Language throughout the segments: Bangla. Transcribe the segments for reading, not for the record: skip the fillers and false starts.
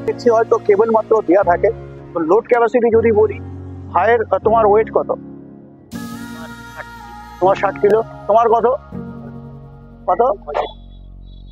দেখছি হয়তো কেবল মাত্র দেওয়া থাকে। তো লোড ক্যাপাসিটি যদি বলি, হায়ের তোমার ওয়েট কত? তোমার 60 কিলো। তোমার কত কত?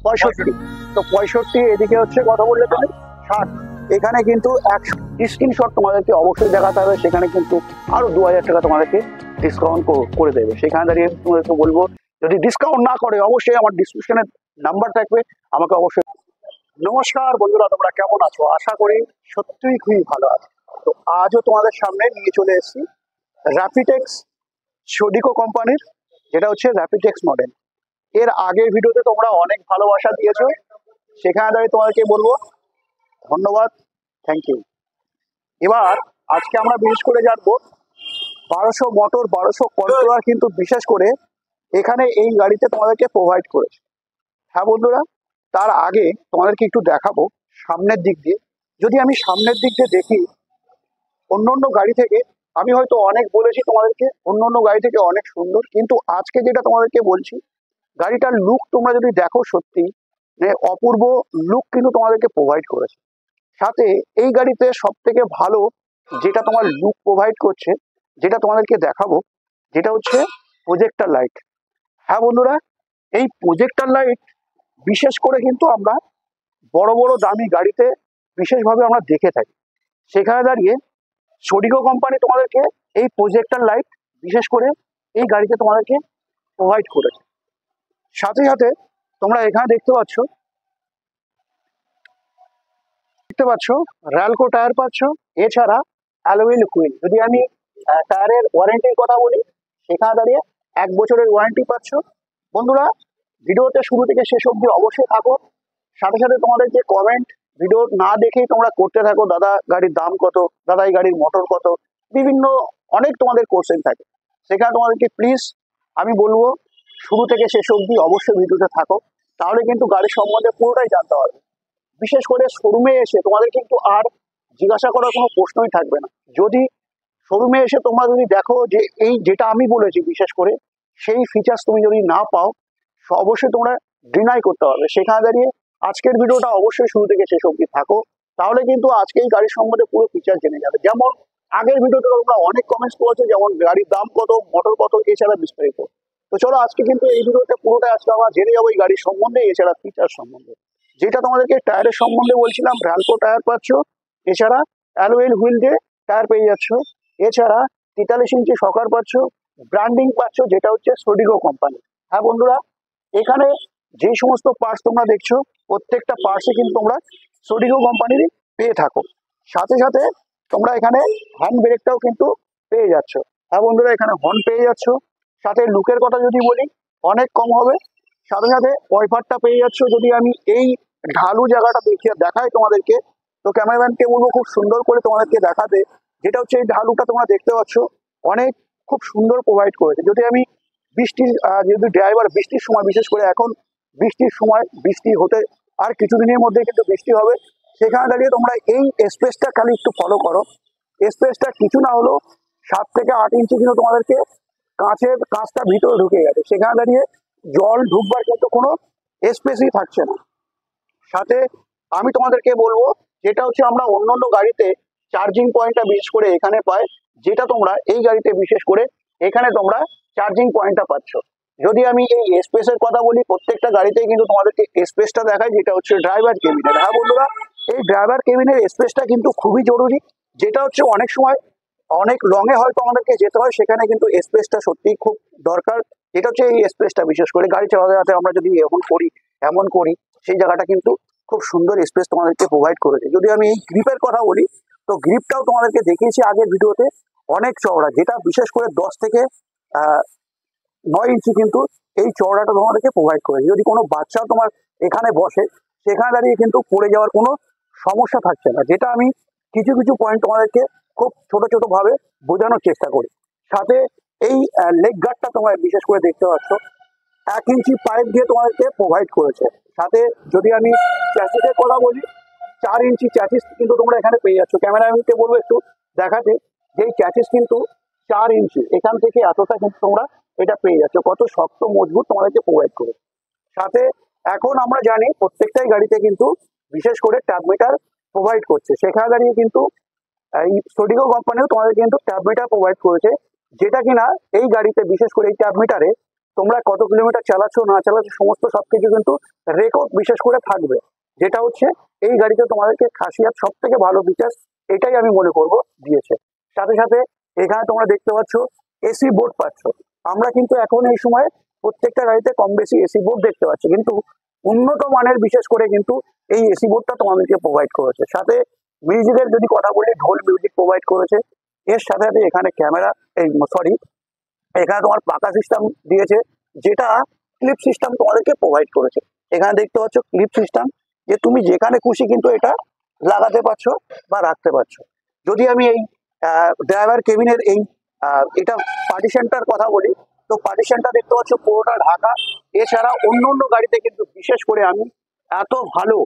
65। তো 65, এদিকে হচ্ছে কত বললে তুমি? 60। এখানে কিন্তু 100 স্ক্রিনশট তোমাদেরকে অবশ্যই দেখাতে হবে, সেখানে কিন্তু আরো 2000 টাকা তোমাদেরকে ডিসকাউন্ট করে দেবে। সেখানে দাঁড়িয়ে তোমাদেরকে বলবো, যদি ডিসকাউন্ট না করে অবশ্যই আমার ডিসক্রিপশনে নাম্বার থাকবে, আমাকে অবশ্যই। নমস্কার বন্ধুরা, তোমরা কেমন আছো? আশা করি সত্যিই খুবই ভালো আছো। তো আজও তোমাদের সামনে নিয়ে চলে এসেছি র্যাপিটেক্স সোডিকো কোম্পানির, যেটা হচ্ছে র্যাপিটেক্স মডেল। এর আগের ভিডিওতে তোমরা অনেক ভালোবাসা দিয়েছো, সেখানে দাঁড়িয়ে তোমাদেরকে বলবো ধন্যবাদ, থ্যাংক ইউ। এবার আজকে আমরা বিশেষ করে জানবো 1200 মোটর 1200 কন্ট্রোলার কিন্তু বিশেষ করে এখানে এই গাড়িতে তোমাদেরকে প্রোভাইড করেছে। হ্যাঁ বন্ধুরা, তার আগে তোমাদেরকে একটু দেখাবো সামনের দিক দিয়ে। যদি আমি সামনের দিক দিয়ে দেখি, অন্য অন্য গাড়ি থেকে আমি হয়তো অনেক বলেছি তোমাদেরকে, অন্য অন্য গাড়ি থেকে অনেক সুন্দর, কিন্তু আজকে যেটা তোমাদেরকে বলছি, গাড়িটার লুক তোমরা যদি দেখো, সত্যি অপূর্ব লুক কিন্তু তোমাদেরকে প্রোভাইড করেছে। সাথে এই গাড়িতে সব থেকে ভালো যেটা তোমার লুক প্রোভাইড করছে, যেটা তোমাদেরকে দেখাবো, যেটা হচ্ছে প্রজেক্টর লাইট। হ্যাঁ বন্ধুরা, এই প্রজেক্টর লাইট বিশেষ করে কিন্তু আমরা বড় বড় দামি গাড়িতে বিশেষভাবে আমরা দেখে থাকি। সেখানে দাঁড়িয়ে সোডিকো কোম্পানি তোমাদেরকে এই প্রজেক্টর লাইট বিশেষ করে এই গাড়িতে তোমাদেরকে প্রোভাইড করেছে। সাথে সাথে তোমরা এখানে দেখতে পাচ্ছ র্যালকো টায়ার পাচ্ছ, এছাড়া অ্যালুমিল হুইল। যদি আমি টায়ারের ওয়ারেন্টির কথা বলি, সেখানে দাঁড়িয়ে 1 বছরের ওয়ারেন্টি পাচ্ছ। বন্ধুরা, ভিডিওতে শুরু থেকে শেষ অবধি অবশ্যই থাকো। সাথে সাথে তোমাদের যে কমেন্ট, ভিডিও না দেখেই তোমরা করতে থাকো, দাদা গাড়ির দাম কত, দাদা এই গাড়ির মোটর কত, বিভিন্ন অনেক তোমাদের কোশ্চেন থাকে। সেখানে তোমাদেরকে প্লিজ আমি বলবো, শুরু থেকে শেষ অবধি অবশ্যই ভিডিওতে থাকো, তাহলে কিন্তু গাড়ির সম্বন্ধে পুরোটাই জানতে পারবে। বিশেষ করে শোরুমে এসে তোমাদের কিন্তু আর জিজ্ঞাসা করার কোনো প্রশ্নই থাকবে না। যদি শোরুমে এসে তোমরা যদি দেখো যে এই যেটা আমি বলেছি, বিশেষ করে সেই ফিচার্স তুমি যদি না পাও, অবশ্যই তোমরা ডিনাই করতে পারবে। সেখানে দাঁড়িয়ে আজকের ভিডিওটা অবশ্যই শুরু থেকে শেষ অবধি থাকো, তাহলে কিন্তু আজকে এই গাড়ির সম্বন্ধে পুরো ফিচার জেনে যাবে। যেমন আগের ভিডিওতে তোমরা অনেক কমেন্টস করেছো, যেমন গাড়ির দাম কত, মোটর কত, এছাড়া বিস্তারিত। তো চলো আজকে কিন্তু এই ভিডিওতে পুরোটা আজকে আমরা জেনে যাবো এই গাড়ির সম্বন্ধে, এছাড়া ফিচার সম্বন্ধে। যেটা তোমাদেরকে টায়ারের সম্বন্ধে বলছিলাম, র্যালকো টায়ার পাচ্ছ, এছাড়া অ্যালুমিল হুইল দিয়ে টায়ার পেয়ে যাচ্ছ, এছাড়া 43 ইঞ্চি শকার পাচ্ছ, ব্র্যান্ডিং পাচ্ছ, যেটা হচ্ছে সোডিকো কোম্পানি। হ্যাঁ বন্ধুরা, এখানে যে সমস্ত পার্টস তোমরা দেখছো, প্রত্যেকটা পার্টসে কিন্তু তোমরা সোডিকো কোম্পানির পেয়ে থাকো। সাথে সাথে তোমরা এখানে হর্ন ব্রেকটাও কিন্তু পেয়ে যাচ্ছ। হ্যাঁ বন্ধুরা, এখানে হর্ন পেয়ে যাচ্ছ। সাথে লুকের কথা যদি বলি, অনেক কম হবে। সাথে সাথে ওয়াইপারটা পেয়ে যাচ্ছ। যদি আমি এই ঢালু জায়গাটা দেখাই তোমাদেরকে, তো ক্যামেরাম্যানকে বলবো খুব সুন্দর করে তোমাদেরকে দেখাতে। যেটা হচ্ছে এই ঢালুটা তোমরা দেখতে পাচ্ছ, অনেক খুব সুন্দর প্রোভাইড করেছে। যদি আমি বৃষ্টির, যেহেতু ড্রাইভার বৃষ্টির সময়, বিশেষ করে এখন বৃষ্টির সময়, বৃষ্টি হতে আর কিছুদিনের মধ্যে কিন্তু বৃষ্টি হবে, সেখানে দাঁড়িয়ে তোমরা এই স্পেসটা খালি একটু ফলো করো। স্পেসটা কিছু না হলেও 7 থেকে 8 ইঞ্চি কিন্তু তোমাদেরকে কাঁচটা ভিতরে ঢুকে গেছে। সেখানে দাঁড়িয়ে জল ঢুকবার কিন্তু কোনো স্পেসই থাকছে না। সাথে আমি তোমাদেরকে বলবো, যেটা হচ্ছে আমরা অন্য অন্য গাড়িতে চার্জিং পয়েন্টটা বিশেষ করে এখানে পাই, যেটা তোমরা এই গাড়িতে বিশেষ করে এখানে তোমরা চার্জিং পয়েন্টটা পাচ্ছ। যদি আমি এই স্পেসের কথা বলি, প্রত্যেকটা গাড়িতেই কিন্তু তোমাদেরকে স্পেসটা দেখায়, যেটা হচ্ছে ড্রাইভার কেবিনের। হ্যাঁ বন্ধুরা, এই ড্রাইভার কেবিনের স্পেসটা কিন্তু খুবই জরুরি। যেটা হচ্ছে অনেক সময় অনেক লংয়ে হয়তো আমাদেরকে যেতে হয়, সেখানে কিন্তু স্পেসটা সত্যিই খুব দরকার। এটা হচ্ছে এই স্পেসটা, বিশেষ করে গাড়ি চালাতে আমরা যদি এমন করি, সেই জায়গাটা কিন্তু খুব সুন্দর স্পেস তোমাদেরকে প্রোভাইড করেছে। যদি আমি এই গ্রিপের কথা বলি, তো গ্রিপটাও তোমাদেরকে দেখিয়েছি আগের ভিডিওতে, অনেক চওড়া, যেটা বিশেষ করে 10 থেকে 9 ইঞ্চি কিন্তু এই চওড়াটা তোমাদেরকে প্রোভাইড করেছে। যদি কোনো বাচ্চাও তোমার এখানে বসে, সেখানে দাঁড়িয়ে কিন্তু পড়ে যাওয়ার কোনো সমস্যা থাকছে না। যেটা আমি কিছু কিছু পয়েন্ট তোমাদেরকে খুব ছোট ছোট ভাবে বোঝানোর চেষ্টা করি। সাথে এই লেগ গার্ডটা তোমরা বিশেষ করে দেখতে পাচ্ছ, 1 ইঞ্চি পাইপ দিয়ে তোমাদেরকে প্রোভাইড করেছে। সাথে যদি আমি চ্যাসিসের কথা বলি, 4 ইঞ্চি চ্যাসিস কিন্তু তোমরা এখানে পেয়ে যাচ্ছ। ক্যামেরাম্যানকে বলবো একটু দেখাতে, যে এই চ্যাসিস কিন্তু 4 ইঞ্চি, এখান থেকে এতটা কিন্তু তোমরা এটা পেয়ে যাচ্ছ। কত শক্ত মজবুত তোমাদেরকে প্রোভাইড করে। সাথে এখন আমরা জানি প্রত্যেকটাই গাড়িতে কিন্তু বিশেষ করে ট্যাপ মিটার প্রোভাইড করছে। সেখানে দাঁড়িয়ে কিন্তু এই সোডিগো কোম্পানিও তোমাদের কিন্তু ট্যাব মিটার প্রোভাইড করেছে, যেটা কিনা এই গাড়িতে বিশেষ করে এই ট্যাব মিটারে তোমরা কত কিলোমিটার চালাচ্ছ না চালাচ্ছ সমস্ত সবকিছু কিন্তু রেকর্ড বিশেষ করে থাকবে, যেটা হচ্ছে এই গাড়িতে তোমাদেরকে খাসিয়াত সব থেকে ভালো ফিচার্স এটাই আমি মনে করব দিয়েছে। সাথে সাথে এখানে তোমরা দেখতে পাচ্ছ এসি বোর্ড পাচ্ছ। আমরা কিন্তু এখন এই সময় প্রত্যেকটা গাড়িতে কম বেশি এসি বোর্ড দেখতে পাচ্ছি, কিন্তু উন্নত মানের বিশেষ করে কিন্তু এই এসি বোর্ডটা তোমাদেরকে প্রোভাইড করেছে। সাথে মিউজিকের যদি কথা বলি, ঢোল মিউজিক প্রোভাইড করেছে। এর সাথে সাথে এখানে ক্যামেরা, এই সরি, এখানে তোমার পাকা সিস্টেম দিয়েছে, যেটা ক্লিপ সিস্টেম তোমাদেরকে প্রোভাইড করেছে। এখানে দেখতে পাচ্ছ ক্লিপ সিস্টেম, যে তুমি যেখানে খুশি কিন্তু এটা লাগাতে পারছো বা রাখতে পারছো। যদি আমি এই ড্রাইভার কেবিনের এই এটা পার্টিশনটার কথা বলি, তো পার্টিশনটা দেখতে পাচ্ছ পুরোটা ঢাকা। এছাড়া অন্য অন্য গাড়িতে কিন্তু বিশেষ করে আমি এত ভালো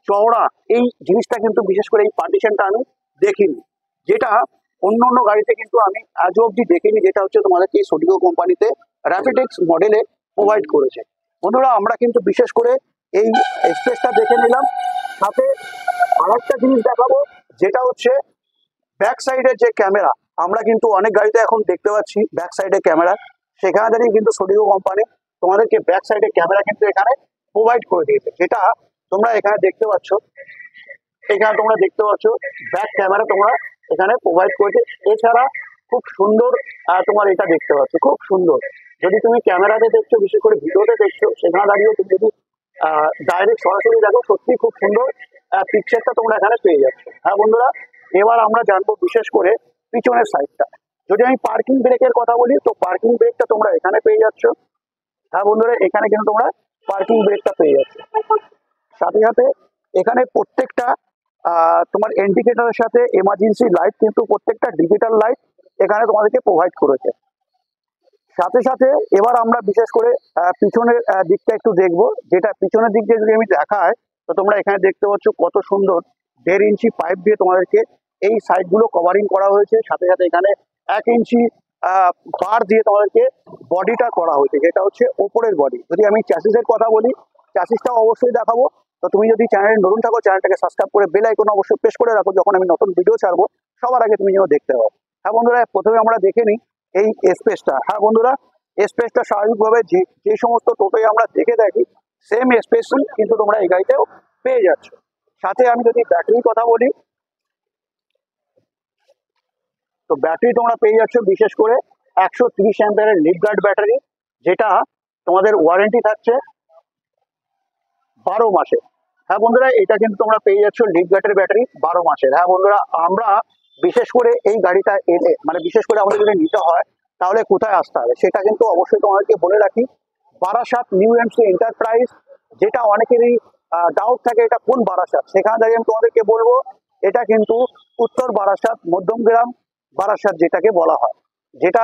চওড়া এই জিনিসটা কিন্তু বিশেষ করে এই পার্টিশনটা আমি দেখিনি, যেটা অন্য অন্য গাড়িতে কিন্তু আমি আজও অব্দি দেখিনি, যেটা হচ্ছে তোমাদেরকে এই সোডিগো কোম্পানিতে র্যাপিডেক্স মডেলে প্রোভাইড করেছে। বন্ধুরা আমরা কিন্তু বিশেষ করে এই স্পেসটা দেখে নিলাম, সাথে আরেকটা জিনিস দেখাবো, যেটা হচ্ছে ব্যাক সাইডের যে ক্যামেরা। আমরা কিন্তু অনেক গাড়িতে এখন দেখতে পাচ্ছি ব্যাক সাইডে ক্যামেরা, সেখানে দাঁড়িয়ে কিন্তু সোডিগো কোম্পানি তোমাদেরকে ব্যাক সাইডে ক্যামেরা কিন্তু এখানে প্রোভাইড করে দিয়েছে, যেটা তোমরা এখানে দেখতে পাচ্ছ। এখানে তোমরা দেখতে পাচ্ছ ব্যাক ক্যামেরা তোমরা এখানে প্রোভাইড করেছে। এছাড়া খুব সুন্দর তোমার এটা দেখতে পাচ্ছ, খুব সুন্দর। যদি তুমি ক্যামেরাতে দেখছো, বিশেষ করে ভিডিওতে দেখছো, সেখানে দাঁড়িয়ে তুমি যদি ডাইরেক্ট সরাসরি দেখো, সত্যি খুব সুন্দর পিকচারটা তোমরা এখানে পেয়ে যাচ্ছ। হ্যাঁ বন্ধুরা, এবার আমরা জানবো বিশেষ করে পিছনের সাইডটা। যদি আমি পার্কিং ব্রেকের কথা বলি, তো পার্কিং ব্রেকটা তোমরা এখানে পেয়ে যাচ্ছ। হ্যাঁ বন্ধুরা, এখানে কিন্তু তোমরা পার্কিং ব্রেকটা পেয়ে যাচ্ছ। সাথে সাথে এখানে প্রত্যেকটা তোমার ইন্ডিকেটরের সাথে এমার্জেন্সি লাইট কিন্তু প্রত্যেকটা ডিজিটাল লাইট এখানে তোমাদেরকে প্রোভাইড করেছে। সাথে সাথে এবার আমরা বিশেষ করে পিছনের দিকটা একটু দেখবো, যেটা পিছনের দিক দিয়ে যদি আমি দেখাই, তো তোমরা এখানে দেখতে পাচ্ছ কত সুন্দর 1.5 ইঞ্চি পাইপ দিয়ে তোমাদেরকে এই সাইডগুলো কভারিং করা হয়েছে। সাথে সাথে এখানে 1 ইঞ্চি বার দিয়ে তোমাদেরকে বডিটা করা হয়েছে, যেটা হচ্ছে ওপরের বডি। যদি আমি চ্যাসিসের কথা বলি, চ্যাসিসটাও অবশ্যই দেখাবো। তো তুমি যদি চ্যানেলে নতুন থাকো, চ্যানেলটাকে সাবস্ক্রাইব করে বেল আইকন অবশ্যই প্রেস করে রাখো, যখন আমি নতুন ভিডিও ছাড়বো সবার আগে তুমি যেন দেখতে পাও। হ্যাঁ বন্ধুরা, প্রথমে আমরা দেখে নিই এই স্পেসটা। হ্যাঁ বন্ধুরা, স্পেসটা স্বাভাবিকভাবে যে সমস্ত টোটোয় আমরা দেখে থাকি, সেম স্পেস কিন্তু তোমরা এই গাড়িতেও পেয়ে যাচ্ছ। সাথে আমি যদি ব্যাটারির কথা বলি, তো ব্যাটারি তোমরা পেয়ে যাচ্ছ বিশেষ করে 130 অ্যাম্পিয়ারের লিফগার্ড ব্যাটারি, যেটা তোমাদের ওয়ারেন্টি থাকছে 12 মাসে। হ্যাঁ বন্ধুরা, এটা কিন্তু তোমরা পেয়ে যাচ্ছ লিফগার্ডের ব্যাটারি 12 মাসের। হ্যাঁ বন্ধুরা, আমরা বিশেষ করে এই গাড়িটা এলে, মানে বিশেষ করে আমাদের যদি নিতে হয়, তাহলে কোথায় আসতে হবে সেটা কিন্তু অবশ্যই তোমাদেরকে বলে রাখি। বারাসাত নিউ এমসি এন্টারপ্রাইজ, যেটা অনেকেরই ডাউট থাকে এটা কোন বারাসাত, সেখানে দাঁড়িয়ে আমি তোমাদেরকে বলবো এটা কিন্তু উত্তর বারাসাত, মধ্যমগ্রাম বারাসাত যেটাকে বলা হয়। যেটা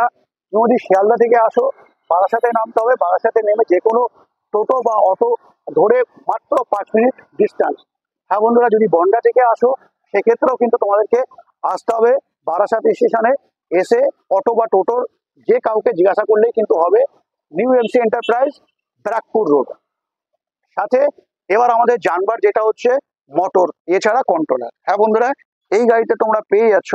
তুমি যদি শিয়ালদা থেকে আসো, বারাসাতে নামতে হবে। বারাসাতে নেমে যে কোনো টোটো বা অটো ধরে মাত্র 5 মিনিট ডিস্টেন্স। হ্যাঁ বন্ধুরা, যদি বনগাঁ থেকে আসো, সেক্ষেত্রেও কিন্তু তোমাদেরকে আসতে হবে বারাসাত স্টেশনে। এসে অটো বা টোটোর যে কাউকে জিজ্ঞাসা করলেই কিন্তু হবে new MC enterprise, Barrackpore road. সাথে এবার আমাদের জানবার যেটা হচ্ছে মোটর, এছাড়া কন্ট্রোলার। হ্যাঁ বন্ধুরা, এই গাড়িতে তোমরা পেয়ে যাচ্ছ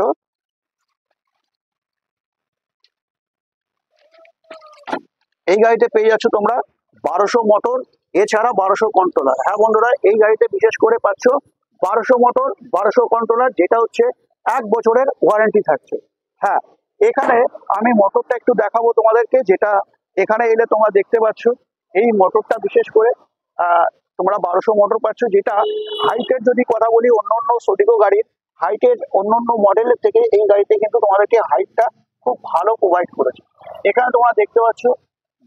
তোমরা 1200 মোটর, এছাড়া 1200 কন্ট্রোলার। হ্যাঁ বন্ধুরা, এই গাড়িতে বিশেষ করে পাচ্ছ 1200 মোটর, 1200 কন্ট্রোলার, যেটা হচ্ছে 1 বছরের ওয়ারেন্টি থাকছে। হ্যাঁ, এখানে আমি মোটরটা একটু দেখাবো তোমাদেরকে, যেটা এখানে এলে তোমরা দেখতে পাচ্ছ। এই মোটরটা বিশেষ করে তোমরা 1200 মোটর পাচ্ছ, যেটা হাইটের যদি কথা বলি, অন্য অন্য সোডিগো গাড়ির হাইটের অন্য অন্য মডেলের থেকে এই গাড়িতে কিন্তু তোমাদেরকে হাইটটা খুব ভালো প্রোভাইড করেছে। এখানে তোমরা দেখতে পাচ্ছ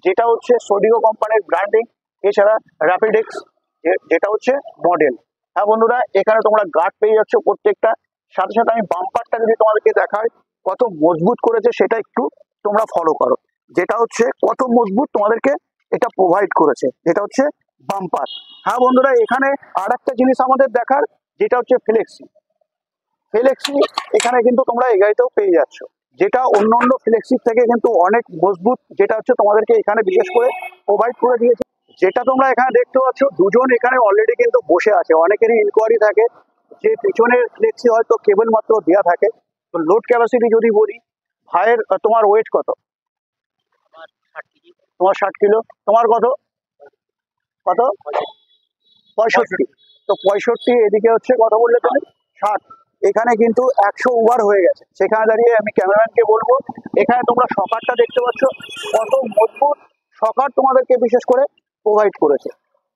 যেটা হচ্ছে সোডিগো কোম্পানির ব্র্যান্ডিং, এছাড়া র্যাপিডেক্স যেটা হচ্ছে মডেল। হ্যাঁ বন্ধুরা, এখানে তোমরা গার্ড পেয়ে যাচ্ছ প্রত্যেকটা। সাথে সাথে আমি বাম্পারটা যদি তোমাদেরকে দেখাই কত মজবুত করেছে, সেটা একটু তোমরা ফলো করো। যেটা হচ্ছে কত মজবুত তোমাদেরকে এটা প্রোভাইড করেছে, যেটা হচ্ছে বাম্পার। হ্যাঁ বন্ধুরা, এখানে আর একটা জিনিস আমাদের দেখার, যেটা হচ্ছে ফ্লেক্সি। ফ্লেক্সি এখানে কিন্তু তোমরা এই গাড়িতেও পেয়ে যাচ্ছ, যেটা অন্য অন্য ফ্লেক্সির থেকে কিন্তু অনেক মজবুত, যেটা হচ্ছে তোমাদেরকে এখানে বিশেষ করে প্রোভাইড করে দিয়েছে। যেটা তোমরা এখানে দেখতে পাচ্ছ, দুজন এখানে অলরেডি কিন্তু বসে আছে। অনেকেরই ইনকোয়ারি থাকে যে পিছনে দেখছি হয়তো কেবল মাত্র দেওয়া থাকে। তো লোড ক্যাপাসিটি যদি বলি, ভাইয়ের তোমার ওয়েট কত? তোমার 60 কিলো। তোমার কত কত? 65। তো 65, এদিকে হচ্ছে কত বললে তুমি? 60। এখানে কিন্তু 100 ওভার হয়ে গেছে। সেখানে দাঁড়িয়ে আমি ক্যামেরাম্যানকে বলবো, এখানে তোমরা শকারটা দেখতে পাচ্ছ, কত মজবুত শকার তোমাদেরকে বিশেষ করে প্রোভাইড করেছে।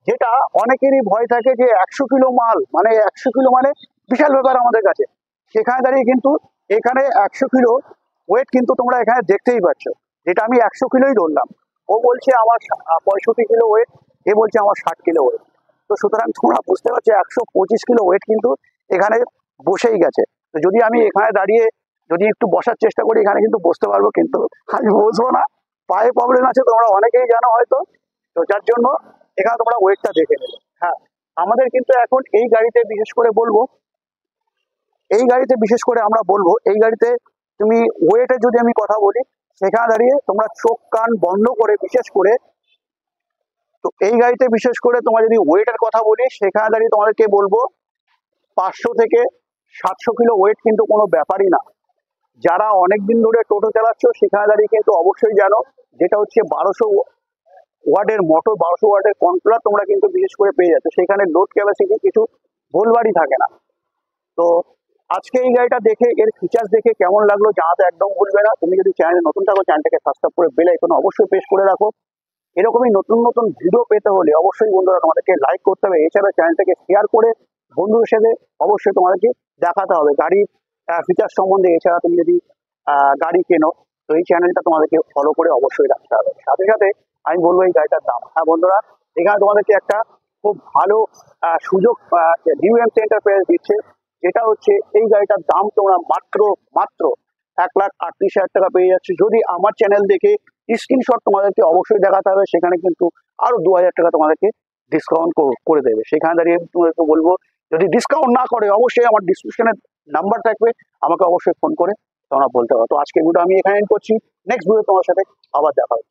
যেটা অনেকেরই ভয় থাকে যে 100 কিলো মাল, মানে 100 কিলো মানে বিশাল ব্যাপার আমাদের কাছে। সেখানে দাঁড়িয়ে কিন্তু এখানে 100 কিলো ওয়েট কিন্তু তোমরা এখানে দেখতেই পাচ্ছ, যেটা আমি 100 কিলোই ধরলাম। ও বলছে আমার 65 কিলো ওয়েট, এ বলছে আমার 60 কিলো ওয়েট। তো সুতরাং তোমরা বুঝতে পারছো 125 কিলো ওয়েট কিন্তু এখানে বসেই গেছে। তো যদি আমি এখানে দাঁড়িয়ে যদি একটু বসার চেষ্টা করি, এখানে কিন্তু বসতে পারবো, কিন্তু আমি বসবো না, পায়ে প্রবলেম আছে, তোমরা অনেকেই জানো হয়তো। তো যার জন্য এখানে তোমরা ওয়েটটা দেখে নেবে। হ্যাঁ, আমাদের কিন্তু এখন এই গাড়িতে বিশেষ করে বলবো, আমরা বলবো এই গাড়িতে তুমি ওয়েটের যদি আমি কথা বলি, সেখানে দাঁড়িয়ে তোমরা চোখ কান বন্ধ করে বিশেষ করে, তো এই গাড়িতে বিশেষ করে তোমার যদি ওয়েটের কথা বলি, সেখানে দাঁড়িয়ে তোমাদেরকে বলবো 500 থেকে 700 কিলো ওয়েট কিন্তু কোনো ব্যাপারই না। যারা অনেকদিন ধরে টোটো চালাচ্ছ, সেখানে দাঁড়িয়ে কিন্তু অবশ্যই জানো, যেটা হচ্ছে 1200 ওয়ার্ডের মোটর, 1200 ওয়ার্ডের কন্ট্রোলার তোমরা কিন্তু বিশেষ করে পেয়ে যাচ্ছ। সেখানে লোড ক্যাপাসিটি কিছু ভুলবাড়ি থাকে না। তো আজকে এই গাড়িটা দেখে, এর ফিচার্স দেখে কেমন লাগলো জানাতে একদম ভুলবে না। তুমি যদি চ্যানেলে নতুন থাকো, চ্যানেলটাকে সাবস্ক্রাইব করে বেল আইকন অবশ্যই প্রেস করে রাখো। এরকমই নতুন নতুন ভিডিও পেতে হলে অবশ্যই বন্ধুরা তোমাদেরকে লাইক করতে হবে। এছাড়া চ্যানেলটাকে শেয়ার করে বন্ধুদের সাথে অবশ্যই তোমাদেরকে দেখাতে হবে গাড়ির ফিচার্স সম্বন্ধে। এছাড়া তুমি যদি গাড়ি কেনো, তো এই চ্যানেলটা তোমাদেরকে ফলো করে অবশ্যই রাখতে হবে। সাথে সাথে আমি বলবো এই গাড়িটার দাম। হ্যাঁ বন্ধুরা, এখানে তোমাদেরকে একটা খুব ভালো সুযোগ নিউ এম এন্টারপ্রাইজ দিচ্ছে, যেটা হচ্ছে এই গাড়িটার দাম তোমরা মাত্র মাত্র 1,38,000 টাকা পেয়ে যাচ্ছে। যদি আমার চ্যানেল দেখে স্ক্রিনশট তোমাদেরকে অবশ্যই দেখাতে হবে, সেখানে কিন্তু আরো 2,000 টাকা তোমাদেরকে ডিসকাউন্ট করে দেবে। সেখানে দাঁড়িয়ে তোমাদেরকে বলবো, যদি ডিসকাউন্ট না করে অবশ্যই আমার ডিসক্রিপশনের নাম্বার থাকবে, আমাকে অবশ্যই ফোন করে তোমরা বলতে পারো। তো আজকে ভিডিও আমি এখানে এন্ড করছি, নেক্সট ভিডিও তোমার সাথে আবার দেখা হবে।